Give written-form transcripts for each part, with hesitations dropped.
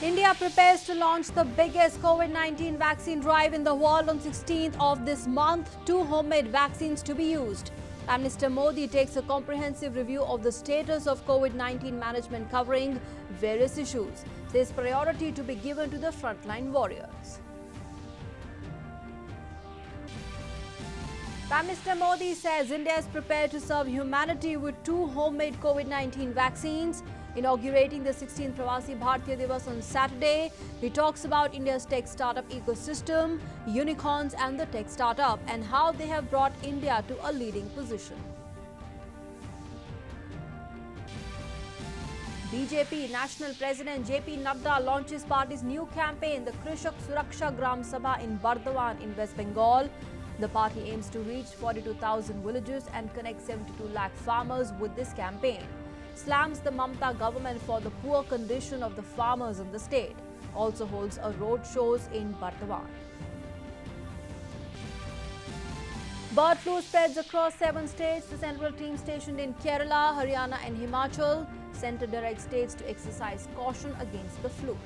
India prepares to launch the biggest COVID-19 vaccine drive in the world on 16th of this month. 2 homemade vaccines to be used. Prime Minister Modi takes a comprehensive review of the status of COVID-19 management covering various issues. Says priority to be given to the frontline warriors. Prime Minister Modi says India is prepared to serve humanity with 2 homemade COVID-19 vaccines. Inaugurating the 16th Pravasi Bharatiya Divas on Saturday, he talks about India's tech startup ecosystem, unicorns and the tech startup, and how they have brought India to a leading position. BJP National President JP Nadda launches party's new campaign, the Krishok Suraksha Sabha in Bardhaman in West Bengal. The party aims to reach 42,000 villages and connect 72 lakh farmers with this campaign. Slams the Mamata government for the poor condition of the farmers in the state. Also holds a road shows in Bardhaman. Bird flu spreads across 7 states. The central team stationed in Kerala, Haryana and Himachal. Centre directs states to exercise caution against the flu.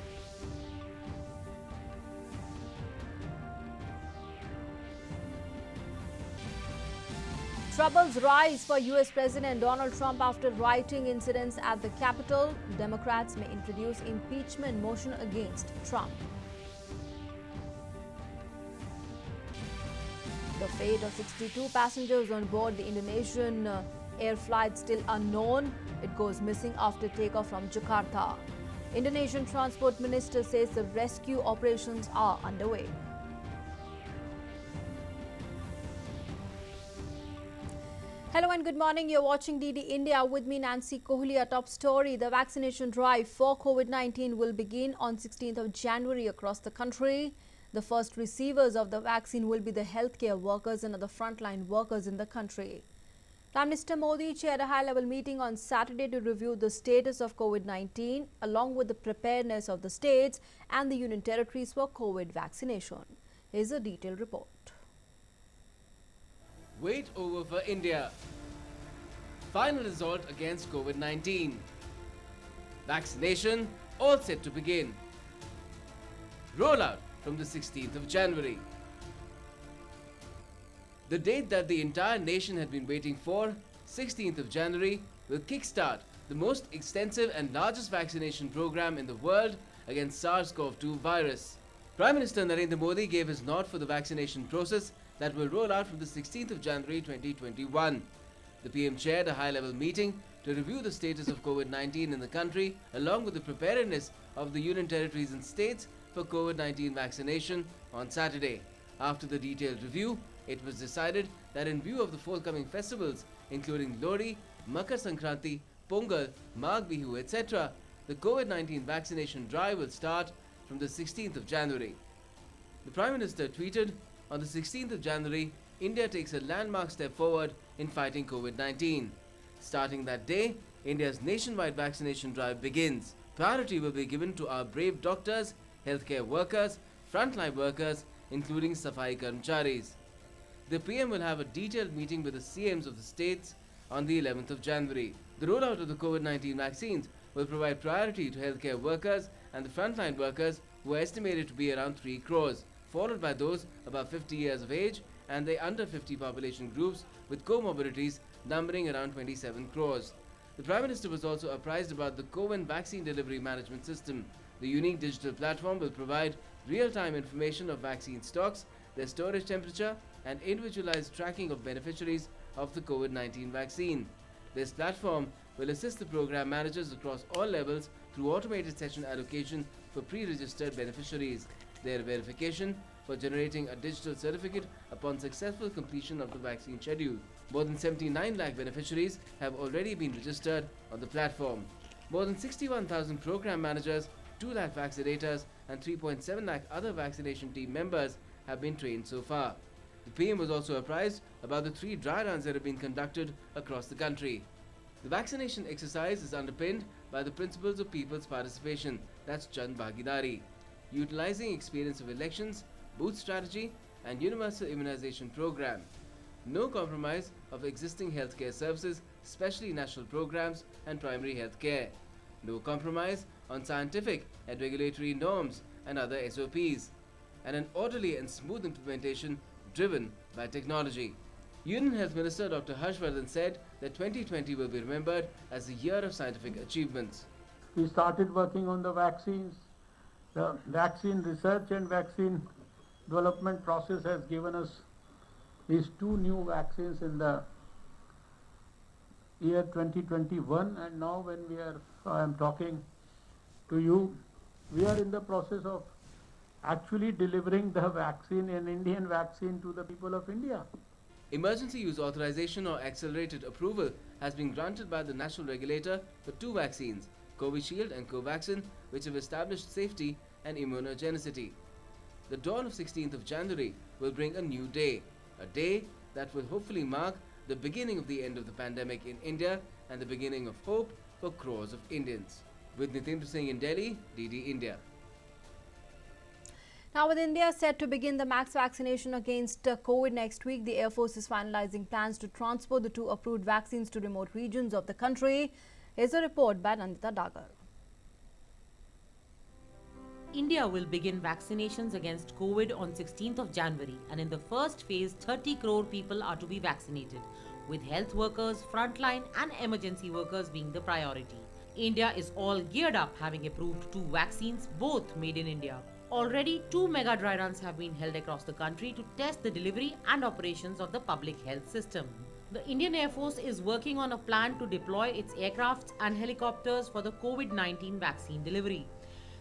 Troubles rise for US President Donald Trump after rioting incidents at the Capitol. Democrats may introduce impeachment motion against Trump. The fate of 62 passengers on board the Indonesian air flight still unknown. It goes missing after takeoff from Jakarta. Indonesian Transport Minister says the rescue operations are underway. Hello and good morning. You're watching DD India with me, Nancy Kohli. A top story: the vaccination drive for COVID-19 will begin on 16th of January across the country. The first receivers of the vaccine will be the healthcare workers and other frontline workers in the country. Prime Minister Modi chaired a high-level meeting on Saturday to review the status of COVID-19 along with the preparedness of the states and the union territories for COVID vaccination. Here's a detailed report. Wait over for India. Final result against COVID-19. Vaccination all set to begin. Rollout from the 16th of January. The date that the entire nation had been waiting for, 16th of January, will kickstart the most extensive and largest vaccination program in the world against SARS-CoV-2 virus. Prime Minister Narendra Modi gave his nod for the vaccination process that will roll out from the 16th of January 2021. The PM chaired a high-level meeting to review the status of COVID-19 in the country along with the preparedness of the union territories and states for COVID-19 vaccination on Saturday. After the detailed review, it was decided that in view of the forthcoming festivals including Lohri, Makar Sankranti, Pongal, Magh Bihu, etc., the COVID-19 vaccination drive will start from the 16th of January. The Prime Minister tweeted, "On the 16th of January, India takes a landmark step forward in fighting COVID-19. Starting that day, India's nationwide vaccination drive begins. Priority will be given to our brave doctors, healthcare workers, frontline workers, including Safai Karmcharis." The PM will have a detailed meeting with the CMs of the states on the 11th of January. The rollout of the COVID-19 vaccines will provide priority to healthcare workers and the frontline workers, who are estimated to be around 3 crores. Followed by those above 50 years of age and the under 50 population groups with comorbidities numbering around 27 crores. The Prime Minister was also apprised about the COVID vaccine delivery management system. The unique digital platform will provide real-time information of vaccine stocks, their storage temperature and individualized tracking of beneficiaries of the COVID-19 vaccine. This platform will assist the program managers across all levels through automated session allocation for pre-registered beneficiaries, their verification for generating a digital certificate upon successful completion of the vaccine schedule. More than 79 lakh beneficiaries have already been registered on the platform. More than 61,000 program managers, 2 lakh vaccinators and 3.7 lakh other vaccination team members have been trained so far. The PM was also apprised about the 3 dry runs that have been conducted across the country. The vaccination exercise is underpinned by the principles of people's participation, that's Jan Bhagidari, utilizing experience of elections, booth strategy and universal immunization program. No compromise of existing healthcare services, especially national programs and primary health care. no compromise on scientific and regulatory norms and other SOPs, and an orderly and smooth implementation driven by technology. Union Health Minister Dr. Harshvardhan said that 2020 will be remembered as a year of scientific achievements. We started working on the vaccines. The vaccine research and vaccine development process has given us these 2 new vaccines in the year 2021, and now when I am talking to you, we are in the process of actually delivering the vaccine, an Indian vaccine, to the people of India. Emergency use authorization or accelerated approval has been granted by the national regulator for 2 vaccines, Covishield and Covaxin, which have established safety and immunogenicity. The dawn of 16th of January will bring a new day, a day that will hopefully mark the beginning of the end of the pandemic in India and the beginning of hope for crores of Indians. With Nitendra Singh in Delhi, DD India. Now, with India set to begin the max vaccination against COVID next week, the Air Force is finalizing plans to transport the 2 approved vaccines to remote regions of the country. Here's a report by Nandita Dagar. India will begin vaccinations against COVID on 16th of January, and in the first phase, 30 crore people are to be vaccinated, with health workers, frontline and emergency workers being the priority. India is all geared up, having approved 2 vaccines, both made in India. Already, 2 mega dry runs have been held across the country to test the delivery and operations of the public health system. The Indian Air Force is working on a plan to deploy its aircrafts and helicopters for the COVID-19 vaccine delivery.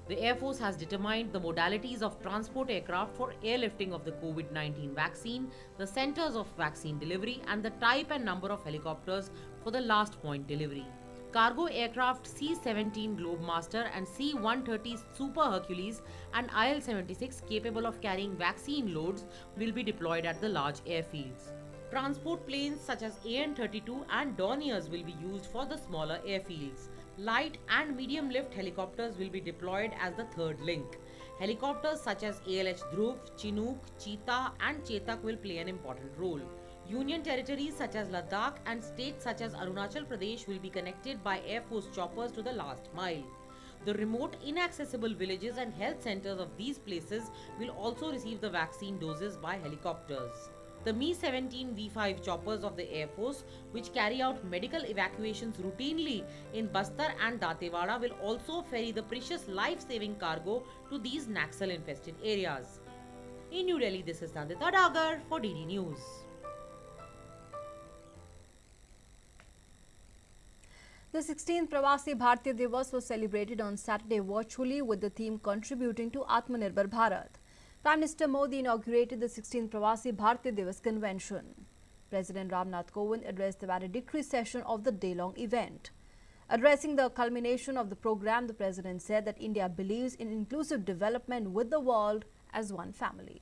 The Air Force has determined the modalities of transport aircraft for airlifting of the COVID-19 vaccine, the centers of vaccine delivery, and the type and number of helicopters for the last point delivery. Cargo aircraft C-17 Globemaster and C-130 Super Hercules and IL-76 capable of carrying vaccine loads will be deployed at the large airfields. Transport planes such as AN-32 and Dorniers will be used for the smaller airfields. Light and medium lift helicopters will be deployed as the third link. Helicopters such as ALH Dhruv, Chinook, Cheetah and Chetak will play an important role. Union territories such as Ladakh and states such as Arunachal Pradesh will be connected by Air Force choppers to the last mile. The remote, inaccessible villages and health centers of these places will also receive the vaccine doses by helicopters. The Mi-17 V5 choppers of the Air Force, which carry out medical evacuations routinely in Bastar and Datewada, will also ferry the precious life-saving cargo to these Naxal-infested areas. In New Delhi, this is Nandita Dagar for DD News. The 16th Pravasi Bharatiya Divas was celebrated on Saturday virtually with the theme contributing to Atmanirbhar Bharat. Prime Minister Modi inaugurated the 16th Pravasi Bharatiya Divas convention. President Ramnath Kovind addressed the valedictory session of the day-long event. Addressing the culmination of the program, the President said that India believes in inclusive development with the world as one family.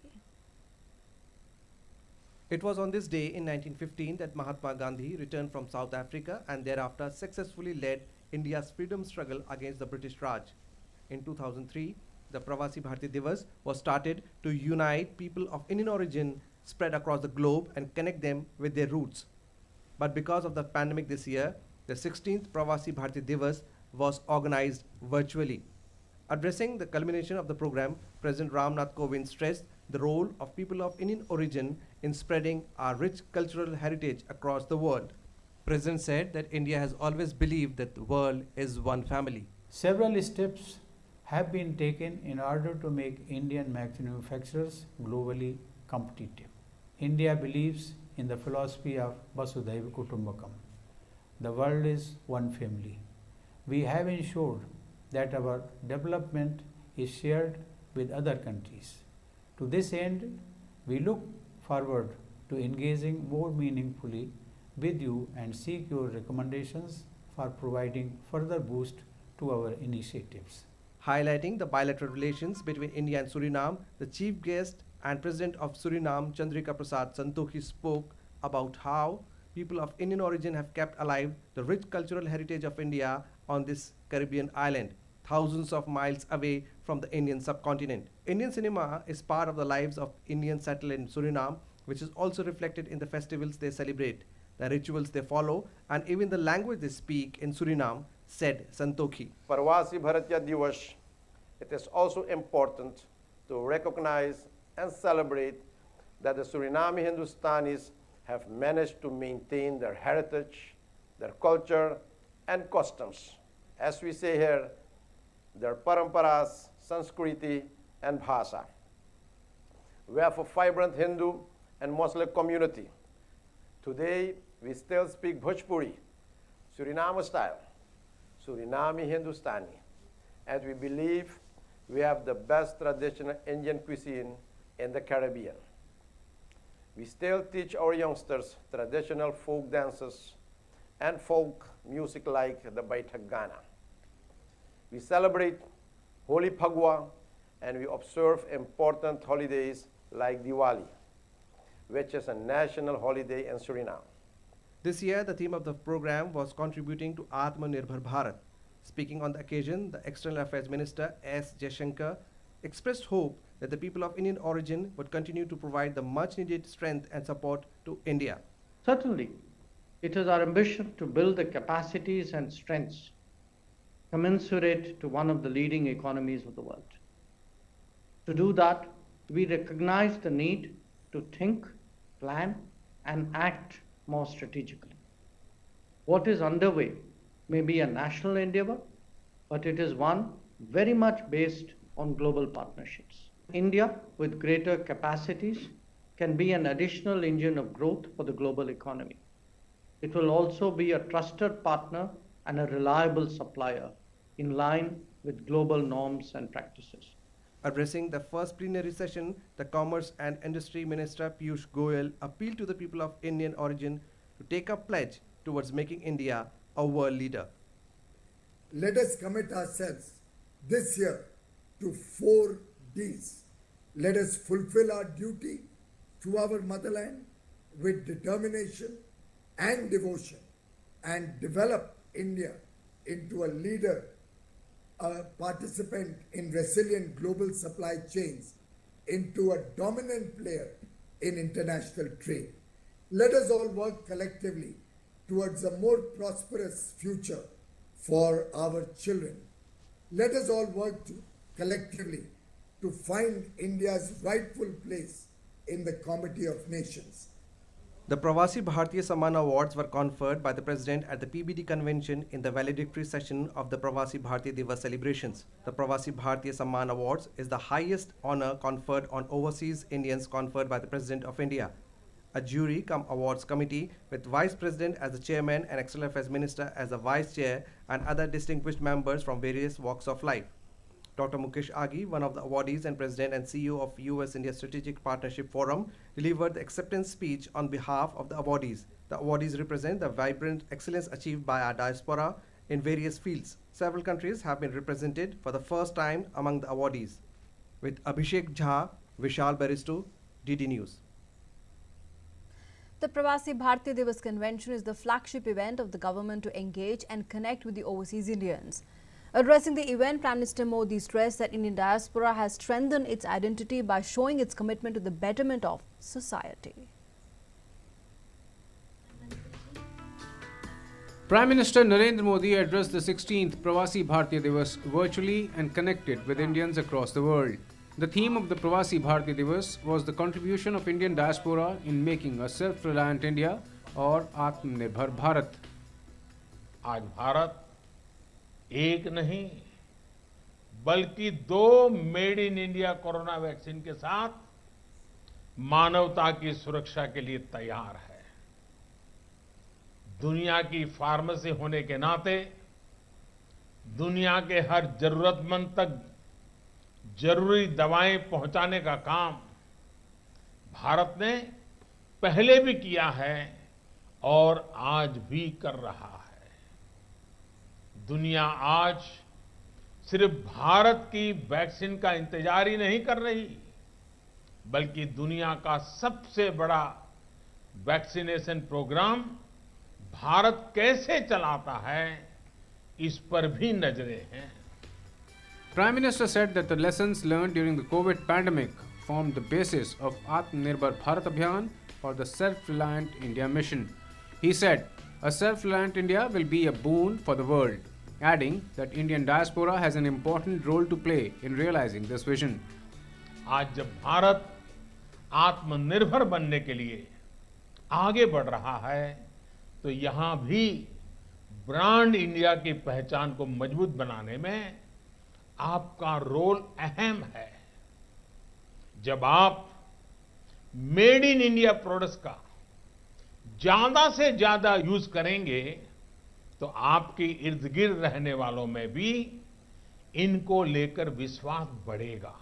It was on this day in 1915 that Mahatma Gandhi returned from South Africa and thereafter successfully led India's freedom struggle against the British Raj. In 2003, the Pravasi Bharatiya Divas was started to unite people of Indian origin spread across the globe and connect them with their roots. But because of the pandemic this year, the 16th Pravasi Bharatiya Divas was organized virtually. Addressing the culmination of the program, President Ramnath Kovind stressed the role of people of Indian origin in spreading our rich cultural heritage across the world. President said that India has always believed that the world is one family. Several steps have been taken in order to make Indian manufacturers globally competitive. India believes in the philosophy of Vasudhaiva Kutumbakam. The world is one family. We have ensured that our development is shared with other countries. To this end, we look forward to engaging more meaningfully with you and seek your recommendations for providing further boost to our initiatives. Highlighting the bilateral relations between India and Suriname, the chief guest and President of Suriname, Chandrika Prasad Santokhi, spoke about how people of Indian origin have kept alive the rich cultural heritage of India on this Caribbean island, thousands of miles away from the Indian subcontinent. Indian cinema is part of the lives of Indians settled in Suriname, which is also reflected in the festivals they celebrate, the rituals they follow, and even the language they speak in Suriname, said Santokhi. Parvasi Bharatiya Divas, it is also important to recognize and celebrate that the Suriname Hindustanis have managed to maintain their heritage, their culture, and customs. As we say here, their paramparas, Sanskriti, and Bhasha. We have a vibrant Hindu and Muslim community. Today, we still speak Bhojpuri, Suriname style, Suriname Hindustani, and we believe we have the best traditional Indian cuisine in the Caribbean. We still teach our youngsters traditional folk dances and folk music like the Baitak Gana. We celebrate Holi Phagwa and we observe important holidays like Diwali, which is a national holiday in Suriname. This year, the theme of the program was contributing to Atmanirbhar Bharat. Speaking on the occasion, the External Affairs Minister S. Jaishankar expressed hope that the people of Indian origin would continue to provide the much-needed strength and support to India. Certainly, it is our ambition to build the capacities and strengths commensurate to one of the leading economies of the world. To do that, we recognize the need to think, plan, and act more strategically. What is underway may be a national endeavor, but it is one very much based on global partnerships. India, with greater capacities, can be an additional engine of growth for the global economy. It will also be a trusted partner and a reliable supplier in line with global norms and practices. Addressing the first plenary session, the Commerce and Industry Minister Piyush Goyal appealed to the people of Indian origin to take a pledge towards making India a world leader. Let us commit ourselves this year to 4 Ds. Let us fulfill our duty to our motherland with determination and devotion and develop India into a leader, a participant in resilient global supply chains, into a dominant player in international trade. Let us all work collectively towards a more prosperous future for our children. Let us all work collectively to find India's rightful place in the comity of nations. The Pravasi Bharatiya Samman Awards were conferred by the President at the PBD convention in the valedictory session of the Pravasi Bharatiya Divas celebrations. The Pravasi Bharatiya Samman Awards is the highest honor conferred on overseas Indians conferred by the President of India. A jury cum awards committee with Vice President as the Chairman and External Affairs Minister as the Vice Chair and other distinguished members from various walks of life. Dr. Mukesh Agi, one of the awardees and President and CEO of US-India Strategic Partnership Forum, delivered the acceptance speech on behalf of the awardees. The awardees represent the vibrant excellence achieved by our diaspora in various fields. Several countries have been represented for the first time among the awardees. With Abhishek Jha, Vishal Baristo, DD News. The Pravasi Bharatiya Divas Convention is the flagship event of the government to engage and connect with the overseas Indians. Addressing the event, Prime Minister Modi stressed that Indian diaspora has strengthened its identity by showing its commitment to the betterment of society. Prime Minister Narendra Modi addressed the 16th Pravasi Bharatiya Divas virtually and connected with Indians across the world. The theme of the Pravasi Bharatiya Divas was the contribution of Indian diaspora in making a self-reliant India or Atmanirbhar Bharat. आज भारत एक नहीं बल्कि 2 made in India corona vaccine के साथ मानवता की सुरक्षा के लिए तैयार है। दुनिया की फार्मेसी होने के नाते दुनिया के हर जरूरतमंद तक जरूरी दवाएं पहुंचाने का काम भारत ने पहले भी किया है और आज भी कर रहा है। दुनिया आज सिर्फ भारत की वैक्सीन का इंतजार ही नहीं कर रही, बल्कि दुनिया का सबसे बड़ा वैक्सीनेशन प्रोग्राम भारत कैसे चलाता है, इस पर भी नजरें हैं। Prime Minister said that the lessons learned during the COVID pandemic formed the basis of Atmanirbhar Bharat Abhiyan or the Self-Reliant India mission. He said, a self-reliant India will be a boon for the world. adding that Indian diaspora has an important role to play in realizing this vision. आज जब भारत आत्मनिर्भर बनने के लिए आगे बढ़ रहा है तो यहाँ भी ब्रांड इंडिया की पहचान को मजबूत बनाने में आपका रोल अहम है। जब आप मेड इन इंडिया प्रोडक्ट्स का ज्यादा से ज्यादा यूज करेंगे तो आपके इर्द गिर्द रहने वालों में भी इनको लेकर विश्वास बढ़ेगा।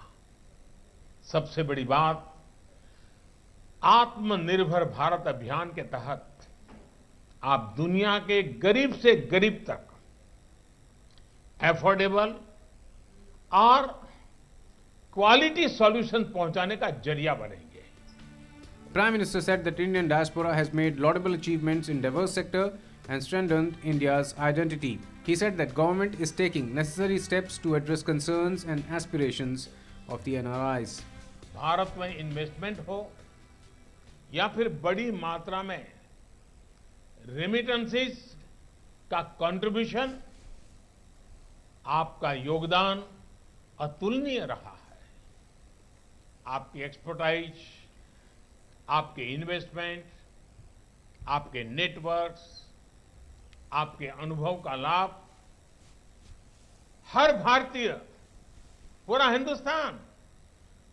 सबसे बड़ी बात, आत्मनिर्भर भारत अभियान के तहत आप दुनिया के गरीब से गरीब तक एफोर्डेबल और क्वालिटी सॉल्यूशन पहुंचाने का जरिया बनेंगे। Prime Minister said that Indian diaspora has made laudable achievements in diverse sector and strengthened India's identity. He said that government is taking necessary steps to address concerns and aspirations of the NRIs. Bharat में investment हो या फिर बड़ी मात्रा में remittances का contribution, आपका योगदान अतुलनीय रहा है। आपकी एक्सपर्टाइज, आपके इन्वेस्टमेंट, आपके नेटवर्क्स, आपके अनुभव का लाभ हर भारतीय, पूरा हिंदुस्तान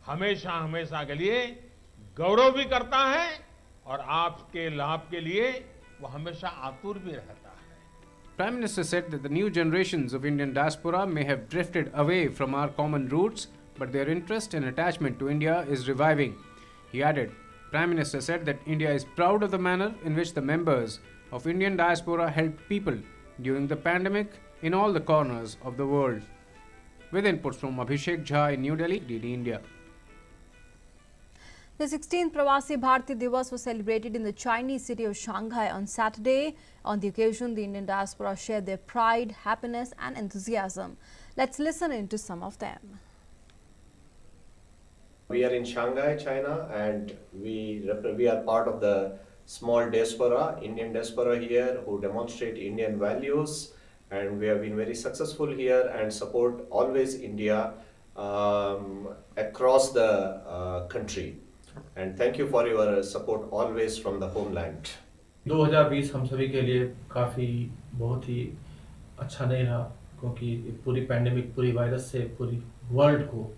हमेशा हमेशा के लिए गौरव भी करता है और आपके लाभ के लिए वो हमेशा आतुर भी रहता है। Prime Minister said that the new generations of Indian diaspora may have drifted away from our common roots, but their interest and attachment to India is reviving. He added, Prime Minister said that India is proud of the manner in which the members of Indian diaspora helped people during the pandemic in all the corners of the world. With inputs from Abhishek Jha in New Delhi, DD India. The 16th Pravasi Bharatiya Divas was celebrated in the Chinese city of Shanghai on Saturday. On the occasion, the Indian diaspora shared their pride, happiness and enthusiasm. Let's listen into some of them. We are in Shanghai, China, and we are part of the small diaspora, Indian diaspora here, who demonstrate Indian values, and we have been very successful here and support always India across the country. And thank you for your support always from the homeland. 2020 हम सभी के लिए काफ़ी बहुत ही अच्छा नहीं रहा, क्योंकि पूरी पैंडेमिक, पूरी वायरस से पूरी वर्ल्ड को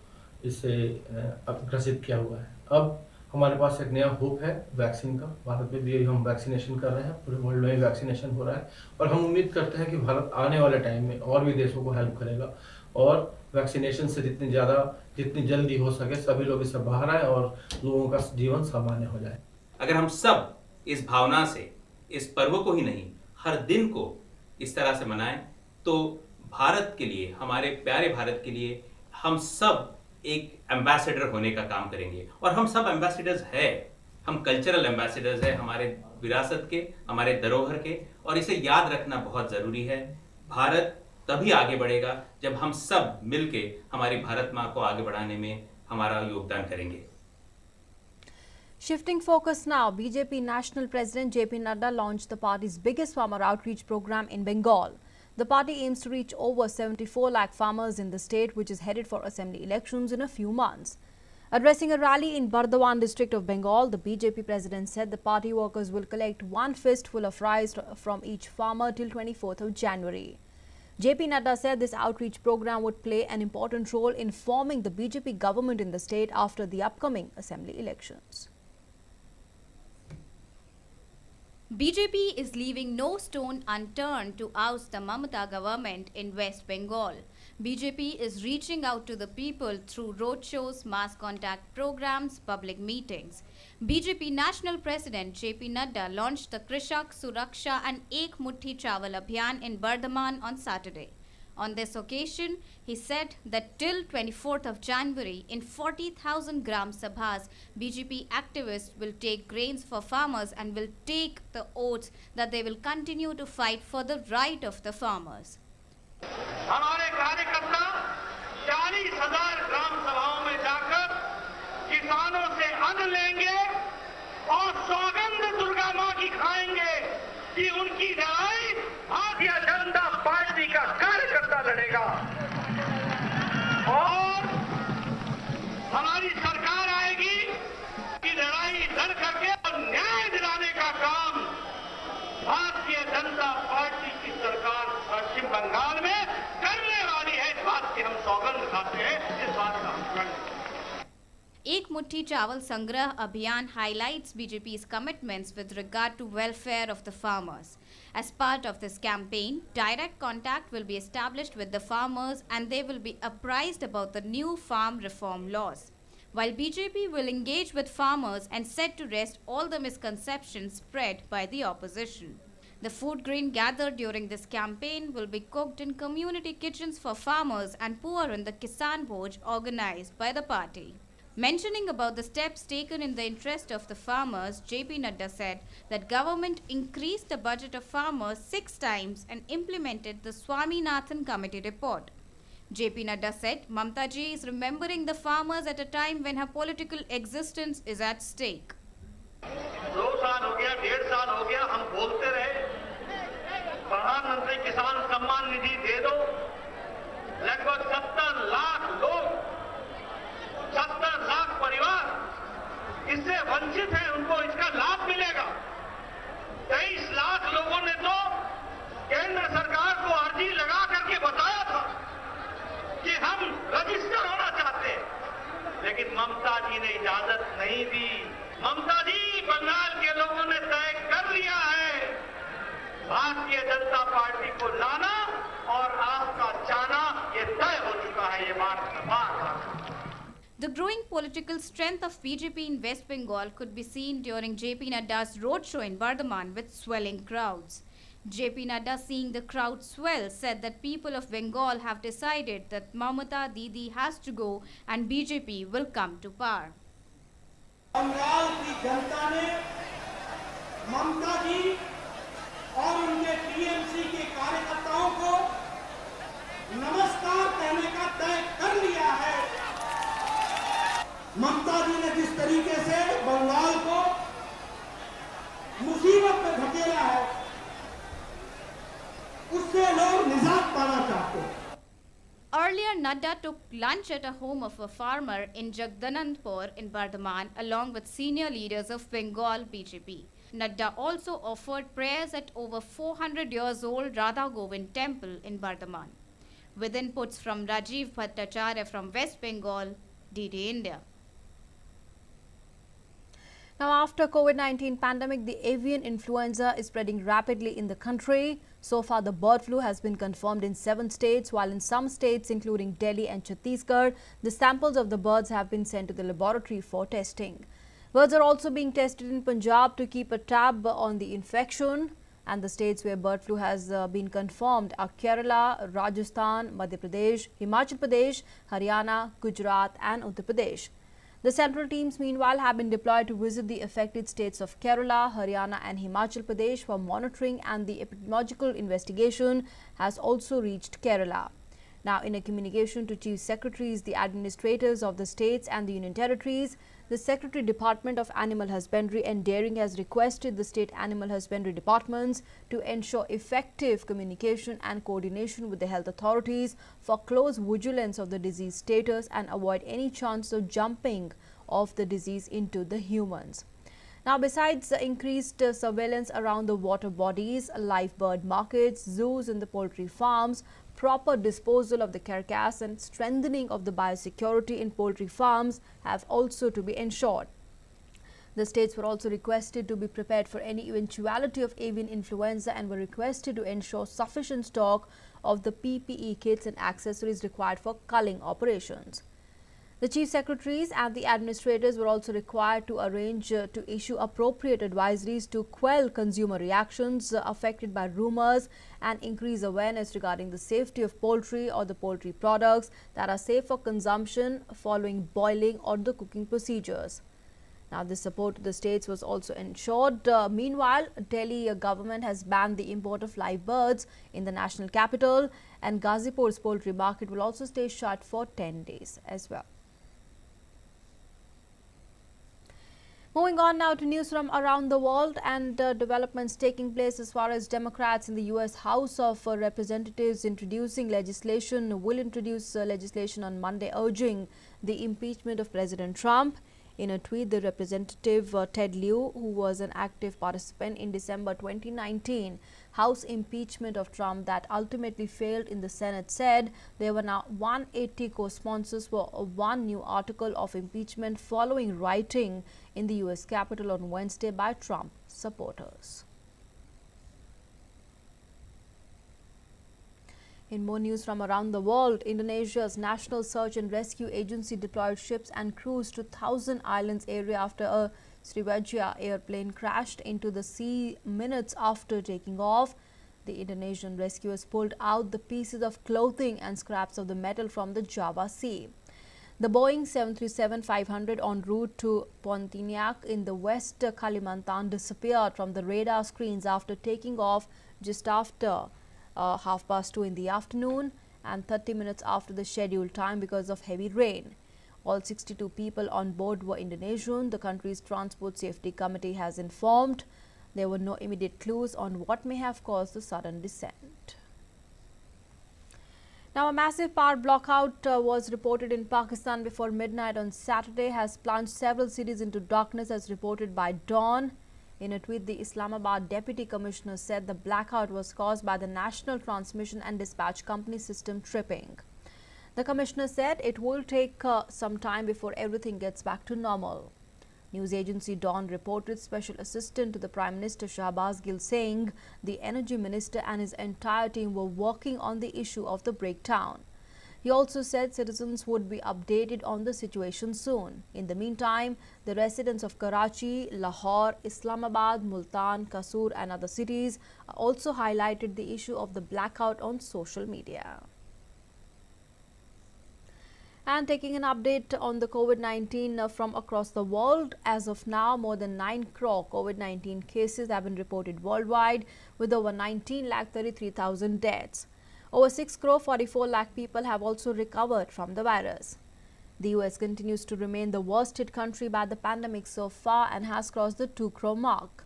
इससे ग्रसित किया हुआ है। अब हमारे पास एक नया होप है वैक्सीन का। भारत में भी हम वैक्सीनेशन कर रहे हैं, पूरे वर्ल्ड में वैक्सीनेशन हो रहा है और हम उम्मीद करते हैं कि भारत आने वाले टाइम में और भी देशों को हेल्प करेगा और वैक्सीनेशन से जितनी जल्दी हो सके सभी लोग इससे बाहर आए और लोगों का जीवन सामान्य हो जाए। अगर हम सब इस भावना से इस पर्व को ही नहीं, हर दिन को इस तरह से मनाएं तो भारत के लिए, हमारे प्यारे भारत के लिए हम सब एक एम्बेसडर होने का काम करेंगे। और हम सब एम्बेसडर्स हैं, हम कल्चरल एम्बेसडर्स हैं हमारे विरासत के, हमारे धरोहर के, और इसे याद रखना बहुत जरूरी है। भारत तभी आगे बढ़ेगा जब हम सब मिलके हमारी भारत माँ को आगे बढ़ाने में हमारा योगदान करेंगे। Shifting focus now, BJP National President JP Nadda launched the party's biggest farmer outreach program in Bengal. The party aims to reach over 74 lakh farmers in the state, which is headed for assembly elections in a few months. Addressing a rally in Bardhaman district of Bengal, the BJP president said the party workers will collect one fistful of rice from each farmer till 24th of January. JP Nadda said this outreach program would play an important role in forming the BJP government in the state after the upcoming assembly elections. BJP is leaving no stone unturned to oust the Mamata government in West Bengal. BJP is reaching out to the people through roadshows, mass contact programs, public meetings. BJP National President JP Nadda launched the Krishok Suraksha and Ek Muthi Chawal Abhiyan in Bardhaman on Saturday. On this occasion, he said that till 24th of January, in 40,000 gram sabhas, BJP activists will take grains for farmers and will take the oaths that they will continue to fight for the right of the farmers. हमारे कार्यकर्ता 40,000 ग्राम सभाओं में जाकर किसानों से अन्न लेंगे और सौगंध दुर्गा मां की खाएंगे कि उनकी लड़ाई भारतीय जनता पार्टी का कर हमारी सरकार आएगी कि लड़ाई लड़ करके और न्याय दिलाने का काम भारतीय जनता पार्टी की सरकार पश्चिम बंगाल में करने वाली है। इस बात की हम सौगंध खाते हैं, इस बात का हम प्रण लेते हैं। Ek Mutti Chawal Sangrah Abhiyan highlights BJP's commitments with regard to welfare of the farmers. As part of this campaign, direct contact will be established with the farmers and they will be apprised about the new farm reform laws. While BJP will engage with farmers and set to rest all the misconceptions spread by the opposition. The food grain gathered during this campaign will be cooked in community kitchens for farmers and poor in the Kisan Bhoj organized by the party. Mentioning about the steps taken in the interest of the farmers, JP Nadda said that government increased the budget of farmers 6 times and implemented the Swaminathan Committee report. JP Nadda said Mamta ji is remembering the farmers at a time when her political existence is at stake. 2 साल हो गया, 1.5 साल हो गया, हम बोलते रहे प्रधानमंत्री किसान सम्मान निधि दे दो। लगभग 70 लाख लोग, 70 लाख परिवार इससे वंचित हैं, उनको इसका लाभ मिलेगा। 23 लाख लोगों ने तो केंद्र सरकार को अर्जी लगा करके बताया था कि हम रजिस्टर होना चाहते हैं, लेकिन ममता जी ने इजाजत नहीं दी। ममता जी, बंगाल के लोगों ने तय कर लिया है भारतीय जनता पार्टी को लाना और आपका जाना, ये तय हो चुका है, ये बात। The growing political strength of BJP in West Bengal could be seen during JP Nadda's roadshow in Bardhaman with swelling crowds. JP Nadda, seeing the crowd swell, said that people of Bengal have decided that Mamata Didi has to go and BJP will come to power. Bengal की जनता ने ममता जी और उनके TMC के कार्यकर्ताओं को नमस्कार कहने का तय कर लिया है। ममता जी ने जिस तरीके से बंगाल को मुसीबत में धकेला है, उससे लोग निजात पाना चाहते हैं। Earlier, Nadda took lunch at a home of a farmer in Jagdanandpur in Bardhaman along with senior leaders of Bengal BJP. Nadda also offered prayers at over 400 years old Radha Govind temple in Bardhaman. With inputs from Rajiv Bhattacharya from West Bengal, DD India. Now, after COVID-19 pandemic, the avian influenza is spreading rapidly in the country. So far, the bird flu has been confirmed in 7 states, while in some states, including Delhi and Chhattisgarh, the samples of the birds have been sent to the laboratory for testing. Birds are also being tested in Punjab to keep a tab on the infection. And the states where bird flu has been confirmed are Kerala, Rajasthan, Madhya Pradesh, Himachal Pradesh, Haryana, Gujarat and Uttar Pradesh. The central teams meanwhile have been deployed to visit the affected states of Kerala, Haryana and Himachal Pradesh for monitoring, and the epidemiological investigation has also reached Kerala. Now, in a communication to chief secretaries, the administrators of the states and the union territories, the Secretary Department of Animal Husbandry and Dairying has requested the state animal husbandry departments to ensure effective communication and coordination with the health authorities for close vigilance of the disease status and avoid any chance of jumping of the disease into the humans. Now, besides the increased surveillance around the water bodies, live bird markets, zoos and the poultry farms, proper disposal of the carcass and strengthening of the biosecurity in poultry farms have also to be ensured. The states were also requested to be prepared for any eventuality of avian influenza and were requested to ensure sufficient stock of the PPE kits and accessories required for culling operations. The chief secretaries and the administrators were also required to arrange to issue appropriate advisories to quell consumer reactions affected by rumors and increase awareness regarding the safety of poultry or the poultry products that are safe for consumption following boiling or the cooking procedures. Now, this support to the states was also ensured. Meanwhile, Delhi government has banned the import of live birds in the national capital, and Ghazipur's poultry market will also stay shut for 10 days as well. Moving on now to news from around the world and developments taking place as far as Democrats in the U.S. House of Representatives will introduce legislation on Monday urging the impeachment of President Trump. In a tweet, the representative Ted Lieu, who was an active participant in December 2019 House impeachment of Trump that ultimately failed in the Senate, said there were now 180 co-sponsors for one new article of impeachment following rioting in the U.S. Capitol on Wednesday by Trump supporters. In more news from around the world, Indonesia's National Search and Rescue Agency deployed ships and crews to Thousand Islands area after a Sriwijaya airplane crashed into the sea minutes after taking off. The Indonesian rescuers pulled out the pieces of clothing and scraps of the metal from the Java Sea. The Boeing 737-500 en route to Pontianak in the West Kalimantan disappeared from the radar screens after taking off just after 2:30 in the afternoon and 30 minutes after the scheduled time because of heavy rain. All 62 people on board were Indonesian, the country's Transport Safety Committee has informed. There were no immediate clues on what may have caused the sudden descent. Now, a massive power blackout was reported in Pakistan before midnight on Saturday, has plunged several cities into darkness as reported by Dawn. In a tweet, the Islamabad Deputy Commissioner said the blackout was caused by the National Transmission and Dispatch Company system tripping. The Commissioner said it will take some time before everything gets back to normal. News agency Dawn reported Special Assistant to the Prime Minister Shahbaz Gill saying the Energy Minister and his entire team were working on the issue of the breakdown. He also said citizens would be updated on the situation soon. In the meantime, the residents of Karachi, Lahore, Islamabad, Multan, Kasur and other cities also highlighted the issue of the blackout on social media. And taking an update on the COVID-19 from across the world, as of now, more than 9 crore COVID-19 cases have been reported worldwide, with over 19,33,000 deaths. Over 6 crore 44 lakh people have also recovered from the virus. The US continues to remain the worst hit country by the pandemic so far and has crossed the 2 crore mark.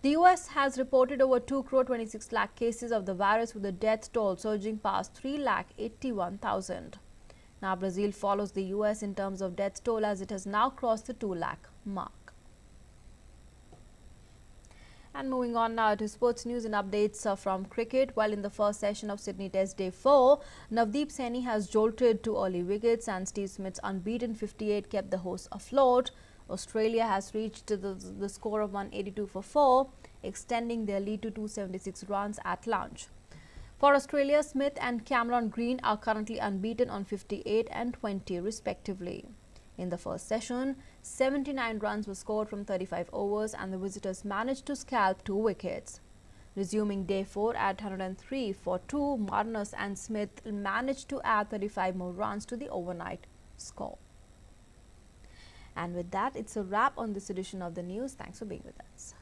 The US has reported over 2 crore 26 lakh cases of the virus, with the death toll surging past 3 lakh 81,000. Now, Brazil follows the US in terms of death toll as it has now crossed the 2 lakh mark. And moving on now to sports news and updates from cricket. While in the first session of Sydney Test Day 4, Navdeep Saini has jolted 2 early wickets and Steve Smith's unbeaten 58 kept the hosts afloat. Australia has reached the score of 182 for 4, extending their lead to 276 runs at lunch. For Australia, Smith and Cameron Green are currently unbeaten on 58 and 20 respectively. In the first session, 79 runs were scored from 35 overs and the visitors managed to scalp 2 wickets. Resuming day 4 at 103 for 2, Marnus and Smith managed to add 35 more runs to the overnight score. And with that, it's a wrap on this edition of the news. Thanks for being with us.